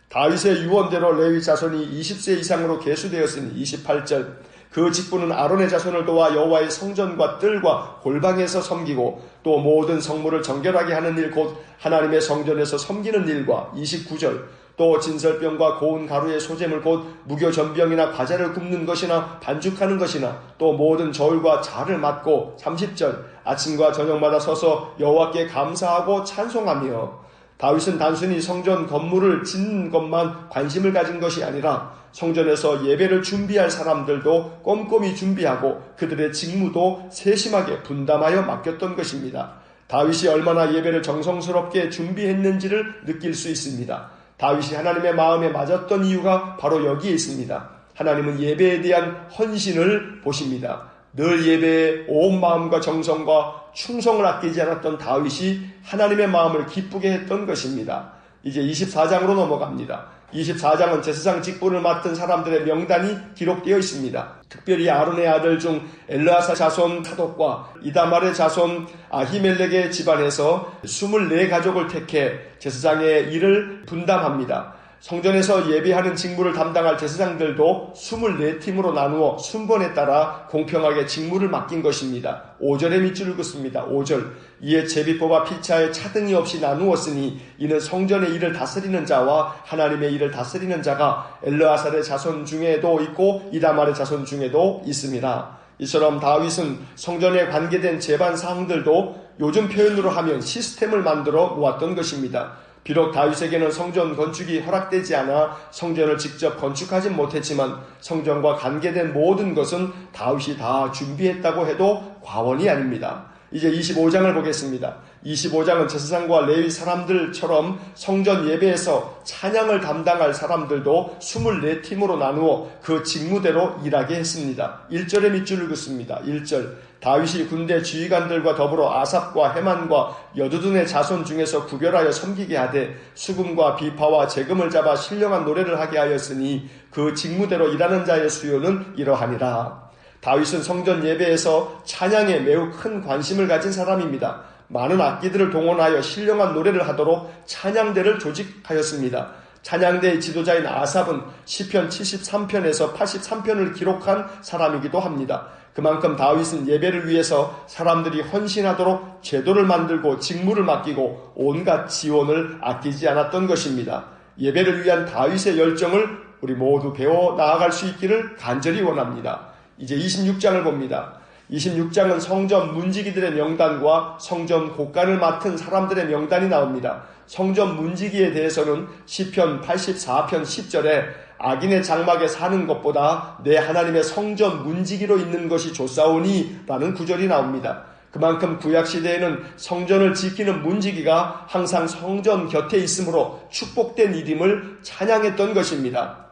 다윗의 유언대로 레위 자손이 20세 이상으로 계수되었으니 28절, 그 직분은 아론의 자손을 도와 여호와의 성전과 뜰과 골방에서 섬기고 또 모든 성물을 정결하게 하는 일 곧 하나님의 성전에서 섬기는 일과 29절, 또 진설병과 고운 가루의 소재물 곧 무교전병이나 과자를 굽는 것이나 반죽하는 것이나 또 모든 저울과 자를 맡고 30절, 아침과 저녁마다 서서 여호와께 감사하고 찬송하며. 다윗은 단순히 성전 건물을 짓는 것만 관심을 가진 것이 아니라 성전에서 예배를 준비할 사람들도 꼼꼼히 준비하고 그들의 직무도 세심하게 분담하여 맡겼던 것입니다. 다윗이 얼마나 예배를 정성스럽게 준비했는지를 느낄 수 있습니다. 다윗이 하나님의 마음에 맞았던 이유가 바로 여기에 있습니다. 하나님은 예배에 대한 헌신을 보십니다. 늘 예배에 온 마음과 정성과 충성을 아끼지 않았던 다윗이 하나님의 마음을 기쁘게 했던 것입니다. 이제 24장으로 넘어갑니다. 24장은 제사장 직분을 맡은 사람들의 명단이 기록되어 있습니다. 특별히 아론의 아들 중 엘르아사 자손 사독과 이다말의 자손 아히멜렉의 집안에서 24가족을 택해 제사장의 일을 분담합니다. 성전에서 예배하는 직무를 담당할 제사장들도 24팀으로 나누어 순번에 따라 공평하게 직무를 맡긴 것입니다. 5절의 밑줄을 긋습니다. 5절, 이에 제비뽑아 피차에 차등이 없이 나누었으니 이는 성전의 일을 다스리는 자와 하나님의 일을 다스리는 자가 엘르아살의 자손 중에도 있고 이다말의 자손 중에도 있습니다. 이처럼 다윗은 성전에 관계된 제반 사항들도 요즘 표현으로 하면 시스템을 만들어 모았던 것입니다. 비록 다윗에게는 성전 건축이 허락되지 않아 성전을 직접 건축하진 못했지만 성전과 관계된 모든 것은 다윗이 다 준비했다고 해도 과언이 아닙니다. 이제 25장을 보겠습니다. 25장은 제사장과 레위 사람들처럼 성전 예배에서 찬양을 담당할 사람들도 24팀으로 나누어 그 직무대로 일하게 했습니다. 1절의 밑줄을 긋습니다. 1절, 다윗이 군대 지휘관들과 더불어 아삽과 헤만과 여두둔의 자손 중에서 구별하여 섬기게 하되 수금과 비파와 재금을 잡아 신령한 노래를 하게 하였으니 그 직무대로 일하는 자의 수요는 이러하니라. 다윗은 성전 예배에서 찬양에 매우 큰 관심을 가진 사람입니다. 많은 악기들을 동원하여 신령한 노래를 하도록 찬양대를 조직하였습니다. 찬양대의 지도자인 아삽은 시편 73편에서 83편을 기록한 사람이기도 합니다. 그만큼 다윗은 예배를 위해서 사람들이 헌신하도록 제도를 만들고 직무를 맡기고 온갖 지원을 아끼지 않았던 것입니다. 예배를 위한 다윗의 열정을 우리 모두 배워 나아갈 수 있기를 간절히 원합니다. 이제 26장을 봅니다. 26장은 성전 문지기들의 명단과 성전 곡간을 맡은 사람들의 명단이 나옵니다. 성전 문지기에 대해서는 시편 84편 10절에 악인의 장막에 사는 것보다 내 하나님의 성전 문지기로 있는 것이 좋사오니 라는 구절이 나옵니다. 그만큼 구약시대에는 성전을 지키는 문지기가 항상 성전 곁에 있으므로 축복된 일임을 찬양했던 것입니다.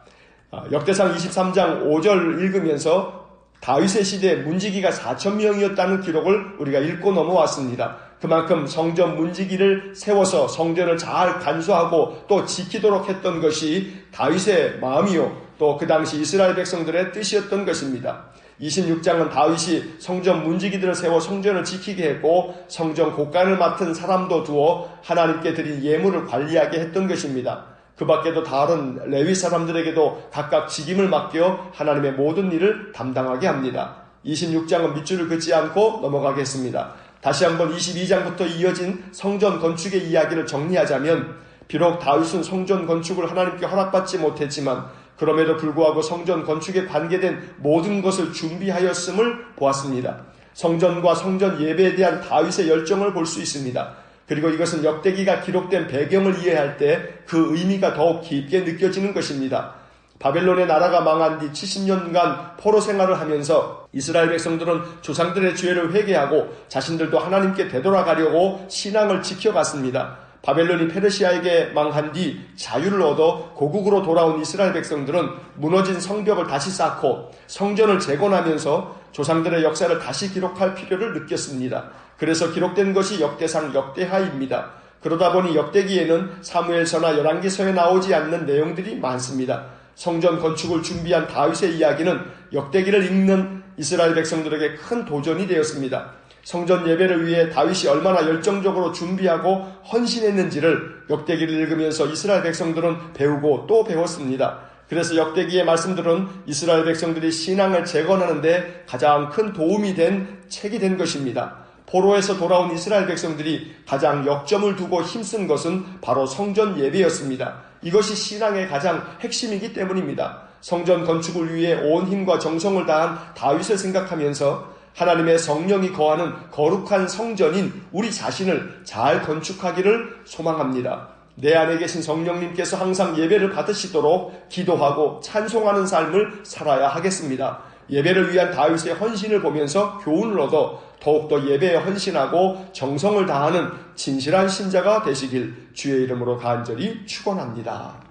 역대상 23장 5절 읽으면서 다윗의 시대에 문지기가 4,000명이었다는 기록을 우리가 읽고 넘어왔습니다. 그만큼 성전 문지기를 세워서 성전을 잘 간수하고 또 지키도록 했던 것이 다윗의 마음이요 또 그 당시 이스라엘 백성들의 뜻이었던 것입니다. 26장은 다윗이 성전 문지기들을 세워 성전을 지키게 했고 성전 곡간을 맡은 사람도 두어 하나님께 드린 예물을 관리하게 했던 것입니다. 그 밖에도 다른 레위 사람들에게도 각각 직임을 맡겨 하나님의 모든 일을 담당하게 합니다. 26장은 밑줄을 긋지 않고 넘어가겠습니다. 다시 한번 22장부터 이어진 성전 건축의 이야기를 정리하자면 비록 다윗은 성전 건축을 하나님께 허락받지 못했지만 그럼에도 불구하고 성전 건축에 관계된 모든 것을 준비하였음을 보았습니다. 성전과 성전 예배에 대한 다윗의 열정을 볼 수 있습니다. 그리고 이것은 역대기가 기록된 배경을 이해할 때 그 의미가 더욱 깊게 느껴지는 것입니다. 바벨론의 나라가 망한 뒤 70년간 포로 생활을 하면서 이스라엘 백성들은 조상들의 죄를 회개하고 자신들도 하나님께 되돌아가려고 신앙을 지켜갔습니다. 바벨론이 페르시아에게 망한 뒤 자유를 얻어 고국으로 돌아온 이스라엘 백성들은 무너진 성벽을 다시 쌓고 성전을 재건하면서 조상들의 역사를 다시 기록할 필요를 느꼈습니다. 그래서 기록된 것이 역대상 역대하입니다. 그러다 보니 역대기에는 사무엘서나 열왕기서에 나오지 않는 내용들이 많습니다. 성전 건축을 준비한 다윗의 이야기는 역대기를 읽는 이스라엘 백성들에게 큰 도전이 되었습니다. 성전 예배를 위해 다윗이 얼마나 열정적으로 준비하고 헌신했는지를 역대기를 읽으면서 이스라엘 백성들은 배우고 또 배웠습니다. 그래서 역대기의 말씀들은 이스라엘 백성들이 신앙을 재건하는 데 가장 큰 도움이 된 책이 된 것입니다. 포로에서 돌아온 이스라엘 백성들이 가장 역점을 두고 힘쓴 것은 바로 성전 예배였습니다. 이것이 신앙의 가장 핵심이기 때문입니다. 성전 건축을 위해 온 힘과 정성을 다한 다윗을 생각하면서 하나님의 성령이 거하는 거룩한 성전인 우리 자신을 잘 건축하기를 소망합니다. 내 안에 계신 성령님께서 항상 예배를 받으시도록 기도하고 찬송하는 삶을 살아야 하겠습니다. 예배를 위한 다윗의 헌신을 보면서 교훈을 얻어 더욱더 예배에 헌신하고 정성을 다하는 진실한 신자가 되시길 주의 이름으로 간절히 축원합니다.